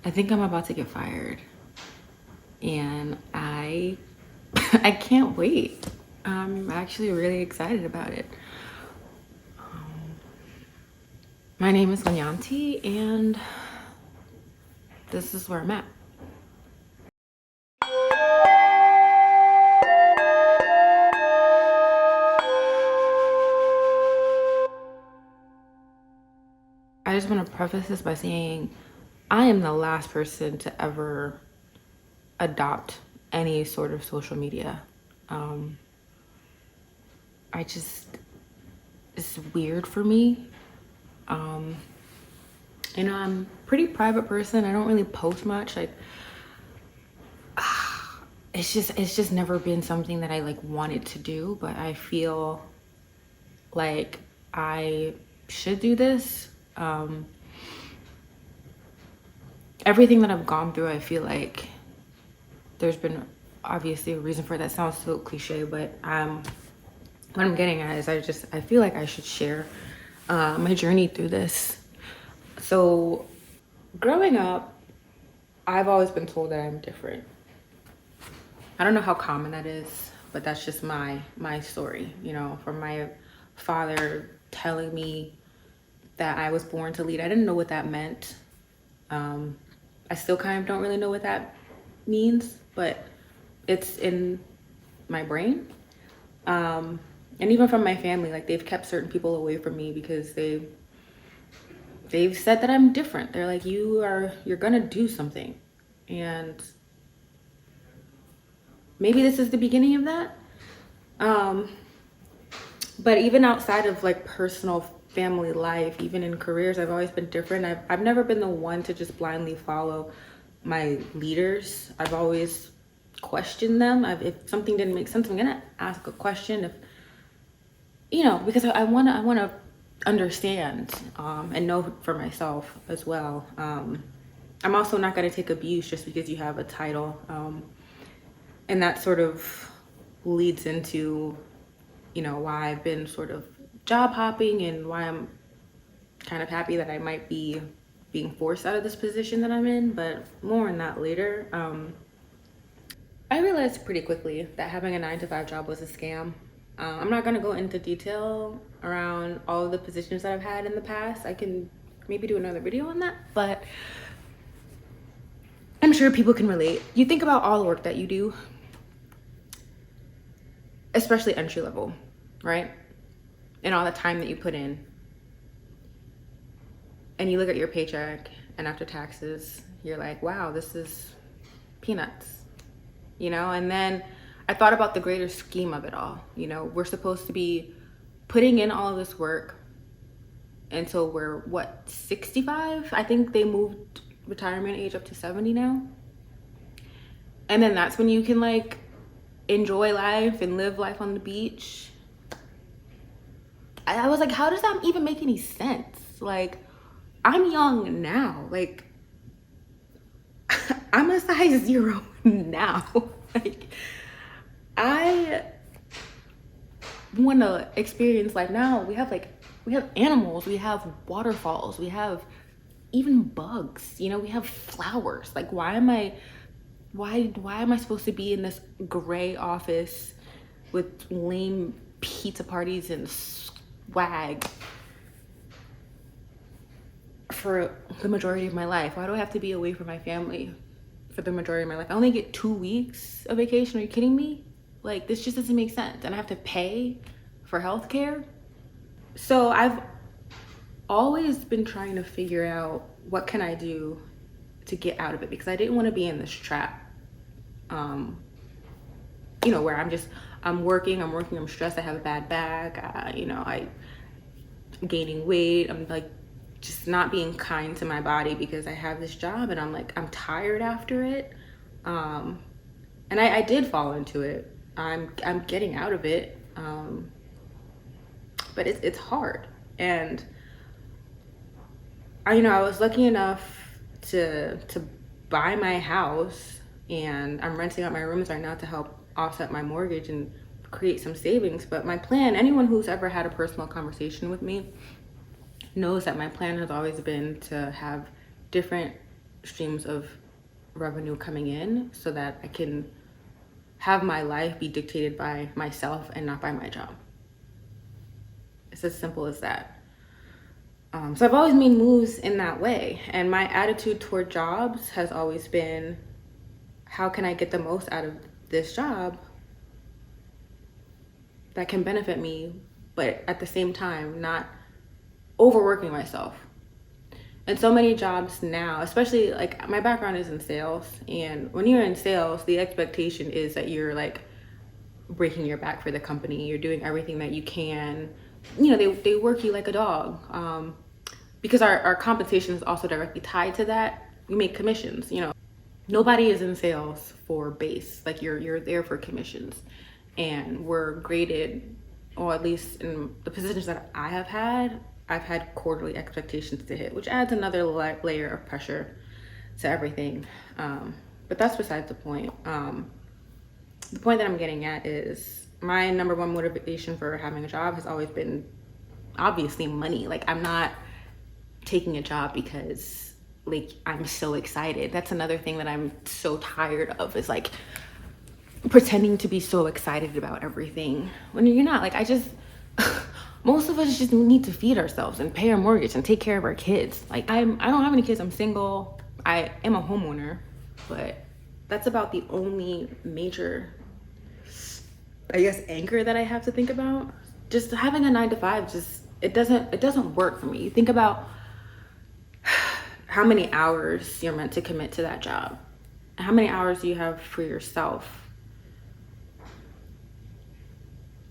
I think I'm about to get fired, and I I can't wait. I'm actually really excited about it. My name is Lanyanti, and this is where I'm at. I just want to preface this by saying I am the last person to ever adopt any sort of social media. Um, I just, it's weird for me. Um, I'm a pretty private person. I don't really post much. Like, it's just never been something that I like wanted to do, but I feel like I should do this. Everything that I've gone through, I feel like there's been obviously a reason for it. That sounds so cliche, but what I'm getting at is I feel like I should share my journey through this. So growing up, I've always been told that I'm different. I don't know how common that is, but that's just my story, from my father telling me that I was born to lead. I didn't know what that meant. I still kind of don't really know what that means, but it's in my brain. And even from my family, like they've kept certain people away from me because they've said that I'm different. They're like, you're gonna do something, and maybe this is the beginning of that. Um, but even outside of like personal family life, even in careers, I've always been different. I've never been the one to just blindly follow my leaders. I've always questioned them. If something didn't make sense, I'm gonna ask a question. If because I wanna understand and know for myself as well. I'm also not gonna take abuse just because you have a title, and that sort of leads into why I've been sort of job hopping and why I'm kind of happy that I might be being forced out of this position that I'm in, but more on that later. I realized pretty quickly that having a 9 to 5 job was a scam. I'm not gonna go into detail around all of the positions that I've had in the past. I can maybe do another video on that, but I'm sure people can relate. You think about all the work that you do, especially entry level, right? And all the time that you put in. And you look at your paycheck, and after taxes, you're like, wow, this is peanuts, And then I thought about the greater scheme of it all. We're supposed to be putting in all of this work until we're 65? I think they moved retirement age up to 70 now. And then that's when you can like enjoy life and live life on the beach. I was like, how does that even make any sense? Like, I'm young now. Like, I'm a size 0 now. Like, I want to experience life now. We have animals, we have waterfalls, we have even bugs. We have flowers. Like, why am I supposed to be in this gray office with lame pizza parties and swag for the majority of my life? Why do I have to be away from my family for the majority of my life? I only get 2 weeks of vacation. Are you kidding me? Like, this just doesn't make sense. And I have to pay for healthcare. So I've always been trying to figure out what can I do to get out of it, because I didn't want to be in this trap. Where I'm working, I'm stressed, I have a bad back, I'm gaining weight, I'm like just not being kind to my body because I have this job and I'm tired after it. And I did fall into it. I'm getting out of it. But it's hard. And I was lucky enough to buy my house, and I'm renting out my rooms right now to help offset my mortgage and create some savings. But my plan, anyone who's ever had a personal conversation with me knows that my plan has always been to have different streams of revenue coming in so that I can have my life be dictated by myself and not by my job. It's as simple as that. So I've always made moves in that way. And my attitude toward jobs has always been, how can I get the most out of this job that can benefit me, but at the same time, not overworking myself? And so many jobs now, especially like my background is in sales. And when you're in sales, the expectation is that you're like breaking your back for the company. You're doing everything that you can. You know, they work you like a dog. Because our compensation is also directly tied to that. We make commissions, you know. Nobody is in sales for base. Like you're there for commissions. And we're graded, or at least in the positions that I've had quarterly expectations to hit, which adds another layer of pressure to everything. But that's besides the point. The point that I'm getting at is my number one motivation for having a job has always been obviously money. Like I'm not taking a job because like I'm so excited. That's another thing that I'm so tired of, is like pretending to be so excited about everything when you're not. Like I just most of us just need to feed ourselves and pay our mortgage and take care of our kids. Like I don't have any kids. I'm single. I am a homeowner, but that's about the only major, I guess, anchor that I have to think about. Just having a 9-to-5, just it doesn't work for me. You think about how many hours you're meant to commit to that job. How many hours do you have for yourself?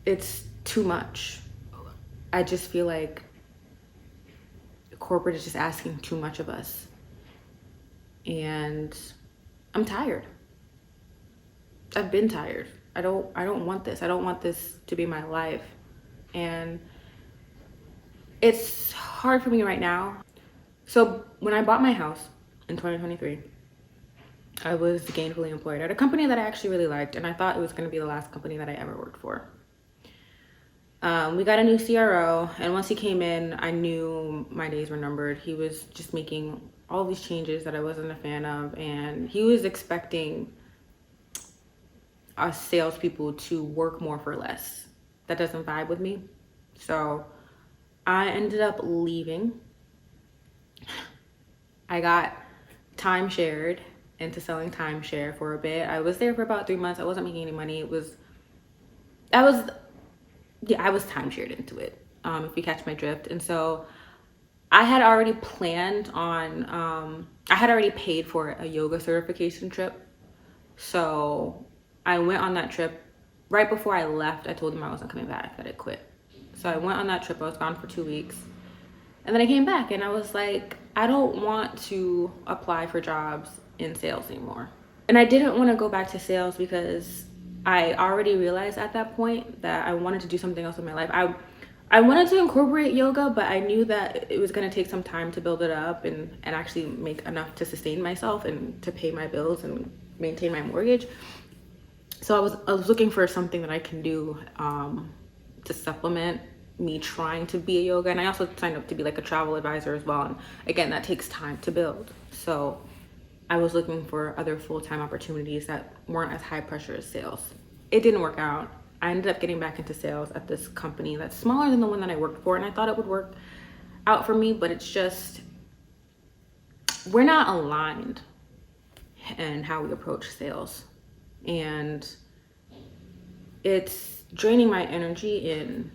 It's too much. I just feel like corporate is just asking too much of us. And I'm tired. I've been tired. I don't want this. I don't want this to be my life. And it's hard for me right now. So when I bought my house in 2023, I was gainfully employed at a company that I actually really liked, and I thought it was going to be the last company that I ever worked for. We got a new CRO, and once he came in, I knew my days were numbered. He was just making all these changes that I wasn't a fan of, and he was expecting us salespeople to work more for less. That doesn't vibe with me. So I ended up leaving. I got time shared into selling timeshare for a bit. I was there for about 3 months. I wasn't making any money. I was time shared into it, if you catch my drift. And so I had already planned on, I had already paid for a yoga certification trip. So I went on that trip. Right before I left, I told them I wasn't coming back, that I quit. So I went on that trip. I was gone for 2 weeks. And then I came back and I was like, I don't want to apply for jobs in sales anymore. And I didn't want to go back to sales because I already realized at that point that I wanted to do something else in my life. I wanted to incorporate yoga, but I knew that it was going to take some time to build it up and actually make enough to sustain myself and to pay my bills and maintain my mortgage. So I was looking for something that I can do to supplement me trying to be a yoga. And I also signed up to be like a travel advisor as well. And again, that takes time to build. So I was looking for other full-time opportunities that weren't as high pressure as sales. It didn't work out. I ended up getting back into sales at this company that's smaller than the one that I worked for. And I thought it would work out for me, but it's just, we're not aligned in how we approach sales. And it's draining my energy in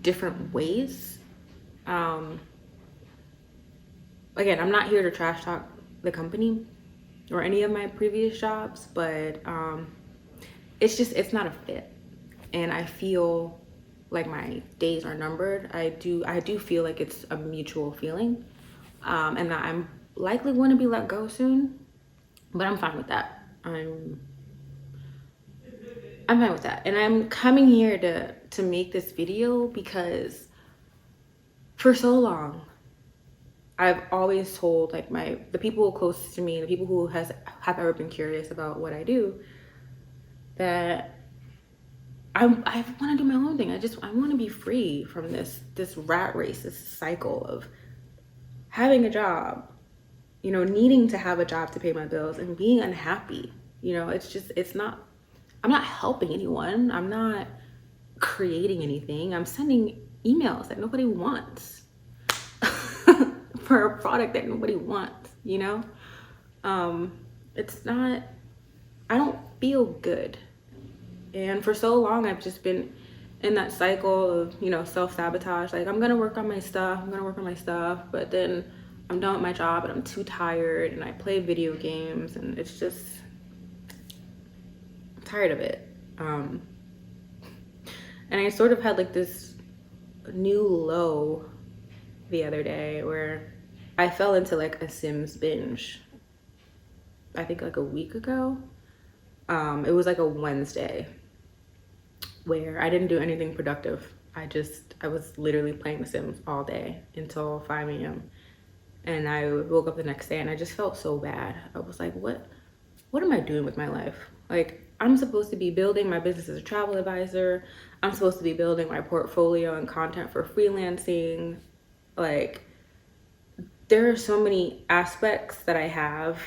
different ways. Again, I'm not here to trash talk the company or any of my previous jobs, but it's not a fit. And I feel like my days are numbered. I do feel like it's a mutual feeling, and that I'm likely going to be let go soon, but I'm fine with that. I'm fine with that. And I'm coming here to make this video because for so long, I've always told like the people closest to me, the people who have ever been curious about what I do, that I want to do my own thing. I want to be free from this rat race, this cycle of having a job, you know, needing to have a job to pay my bills and being unhappy. You know, it's not, I'm not helping anyone. I'm not creating anything. I'm sending emails that nobody wants for a product that nobody wants, you know? It's not, I don't feel good. And for so long, I've just been in that cycle of, you know, self-sabotage. Like, I'm gonna work on my stuff, but then I'm done with my job and I'm too tired and I play video games and it's just, I'm tired of it. And I sort of had like this new low the other day where I fell into like a Sims binge. I think like a week ago. It was like a Wednesday where I didn't do anything productive. I was literally playing The Sims all day until 5 a.m. And I woke up the next day and I just felt so bad. I was like, what am I doing with my life? Like, I'm supposed to be building my business as a travel advisor. I'm supposed to be building my portfolio and content for freelancing. Like, there are so many aspects that I have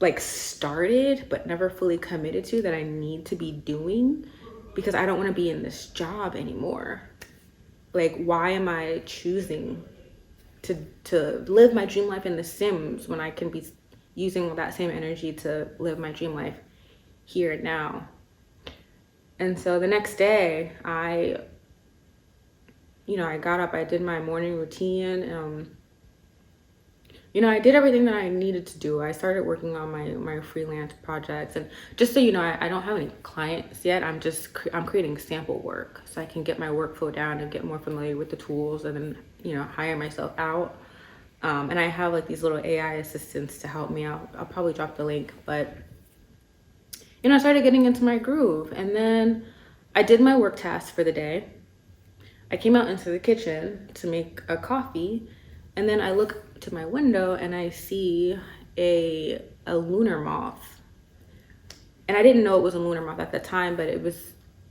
like started but never fully committed to that I need to be doing because I don't want to be in this job anymore. Like, why am I choosing to live my dream life in The Sims when I can be using that same energy to live my dream life here and now? And so the next day, I got up, I did my morning routine. I did everything that I needed to do. I started working on my freelance projects, and just so you know, I don't have any clients yet. I'm creating sample work so I can get my workflow down and get more familiar with the tools, and then hire myself out. And I have like these little AI assistants to help me out. I'll probably drop the link, but I started getting into my groove, and then I did my work task for the day. I came out into the kitchen to make a coffee, and then I look to my window and I see a lunar moth. And I didn't know it was a lunar moth at the time, but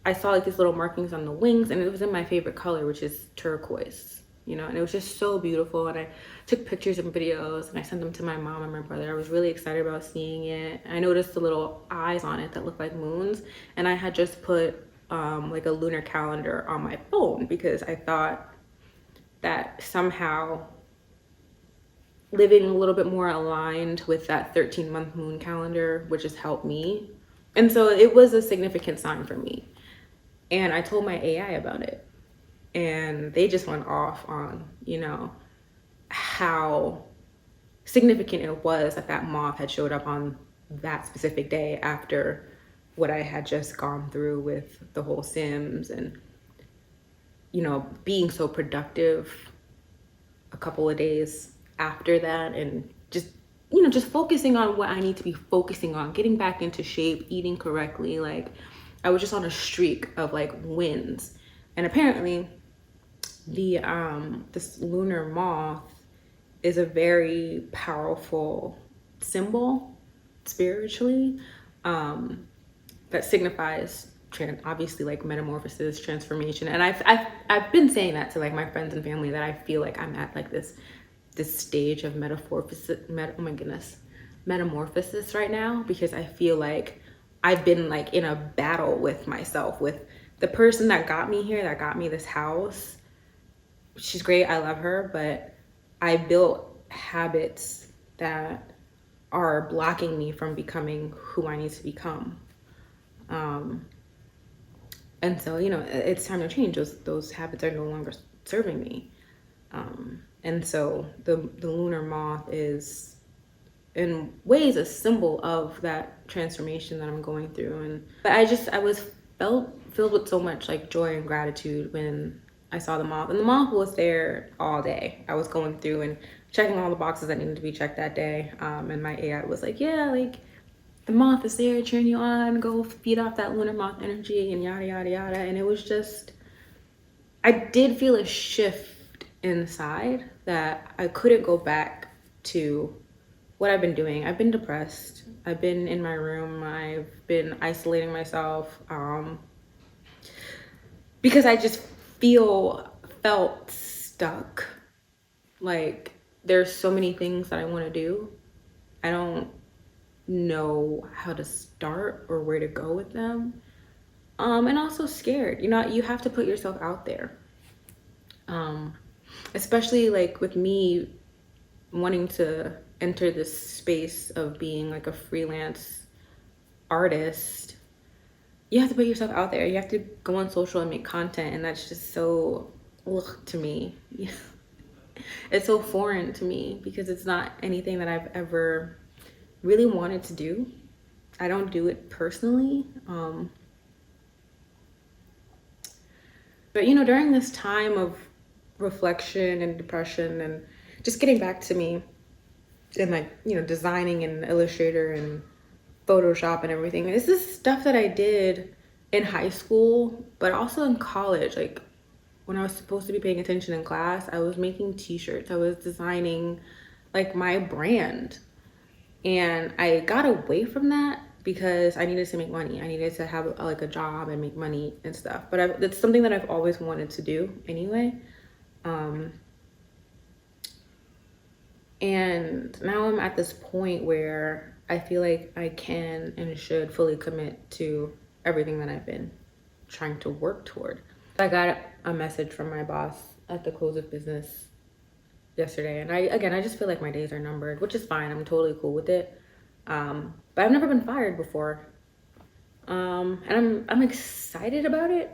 I saw like these little markings on the wings, and it was in my favorite color, which is turquoise, and it was just so beautiful. And I took pictures and videos and I sent them to my mom and my brother. I was really excited about seeing it. I noticed the little eyes on it that looked like moons, and I had just put like a lunar calendar on my phone because I thought that somehow living a little bit more aligned with that 13-month moon calendar would just help me. And so it was a significant sign for me. And I told my AI about it. And they just went off on, how significant it was that moth had showed up on that specific day after what I had just gone through with the whole Sims and, being so productive a couple of days after that, and just focusing on what I need to be focusing on, getting back into shape, eating correctly. Like, I was just on a streak of like wins. And apparently this lunar moth is a very powerful symbol spiritually, that signifies obviously like metamorphosis, transformation. And I've been saying that to like my friends and family, that I feel like I'm at like this stage of metamorphosis right now, because I feel like I've been like in a battle with myself, with the person that got me here, that got me this house. She's great, I love her, but I built habits that are blocking me from becoming who I need to become. And so, it's time to change. Those habits are no longer serving me. And so the lunar moth is in ways a symbol of that transformation that I'm going through. But I was filled with so much like joy and gratitude when I saw the moth. And the moth was there all day. I was going through and checking all the boxes that needed to be checked that day. And my AI was like, yeah, like the moth is there, cheering you on, go feed off that lunar moth energy and yada, yada, yada. And it was just, I did feel a shift inside that I couldn't go back to what I've been doing. I've been depressed. I've been in my room. I've been isolating myself because I just felt stuck. Like, there's so many things that I want to do. I don't know how to start or where to go with them. And also scared. You know, you have to put yourself out there. Um, Especially like with me wanting to enter this space of being like a freelance artist, you have to put yourself out there. You have to go on social and make content, and that's just so ugh, to me. It's so foreign to me because it's not anything that I've ever really wanted to do. I don't do it personally. But you know, during this time of reflection and depression and just getting back to me and like, you know, designing in Illustrator and Photoshop and everything, this is stuff that I did in high school, but also in college. Like when I was supposed to be paying attention in class, I was making t-shirts, I was designing like my brand. And I got away from that because I needed to make money. I needed to have like a job and make money and stuff. But it's something that I've always wanted to do anyway. And now I'm at this point where I feel like I can and should fully commit to everything that I've been trying to work toward. I got a message from my boss at the close of business yesterday, and I just feel like my days are numbered, which is fine. I'm totally cool with it. But I've never been fired before. And I'm excited about it.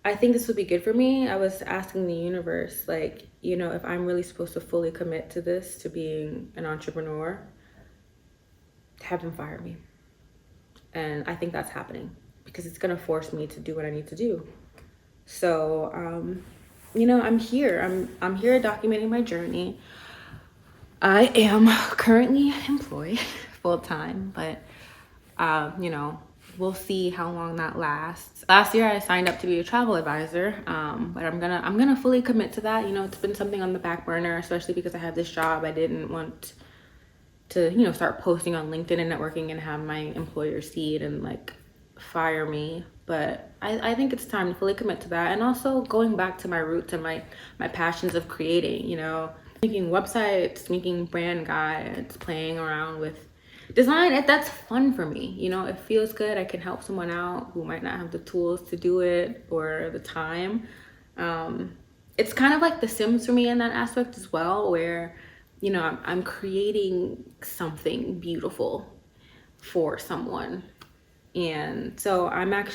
I think this would be good for me. I was asking the universe, like, you know, if I'm really supposed to fully commit to this, to being an entrepreneur, have them fire me. And I think that's happening because it's going to force me to do what I need to do. So, you know, I'm here. I'm here documenting my journey. I am currently employed full time, but you know, we'll see how long that lasts. Last year I signed up to be a travel advisor, but I'm gonna fully commit to that. You know, it's been something on the back burner, especially because I have this job. I didn't want to, you know, start posting on LinkedIn and networking and have my employer see it and like fire me. But I think it's time to fully commit to that, and also going back to my roots and my passions of creating, you know, making websites, making brand guides, playing around with design. That's fun for me, you know. It feels good. I can help someone out who might not have the tools to do it or the time. It's kind of like The Sims for me in that aspect as well, where, you know, I'm creating something beautiful for someone. And so I live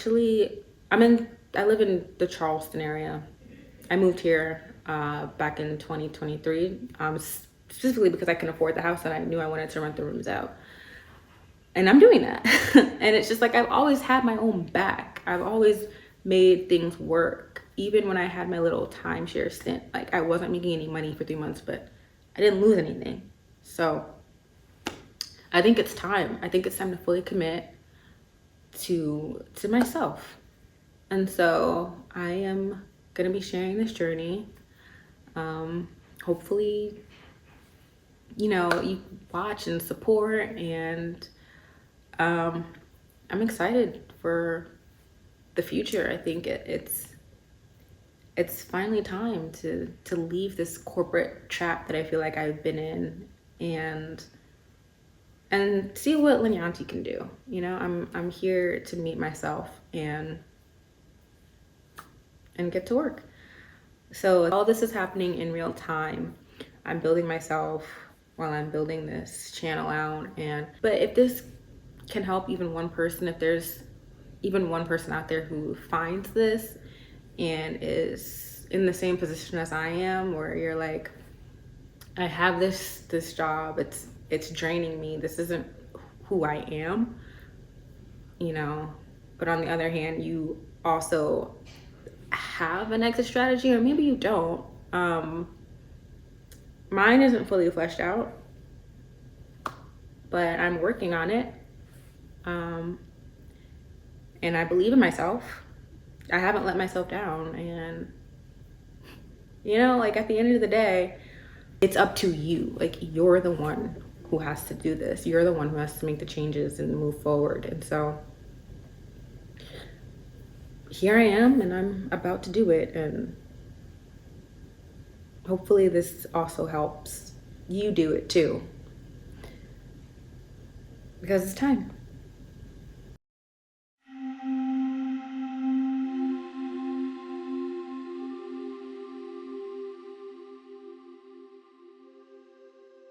in the Charleston area. I moved here back in 2023, specifically because I can afford the house and I knew I wanted to rent the rooms out. And I'm doing that. And it's just like, I've always had my own back. I've always made things work. Even when I had my little timeshare stint, like I wasn't making any money for 3 months, but I didn't lose anything. So I think it's time. I think it's time to fully commit to myself. And so I am gonna be sharing this journey. Hopefully, you know, you watch and support, and I'm excited for the future. I think it's finally time to leave this corporate trap that I feel like I've been in, and see what Linyanti can do. You know, I'm here to meet myself and get to work. So all this is happening in real time. I'm building myself while I'm building this channel out. But if this can help even one person, if there's even one person out there who finds this and is in the same position as I am, where you're like, I have this job, it's draining me, this isn't who I am, you know, but on the other hand, you also have an exit strategy, or maybe you don't. Mine isn't fully fleshed out, but I'm working on it. And I believe in myself. I haven't let myself down. And, you know, like at the end of the day, it's up to you. Like, you're the one who has to do this. You're the one who has to make the changes and move forward. And so here I am, and I'm about to do it. And hopefully this also helps you do it too. Because it's time.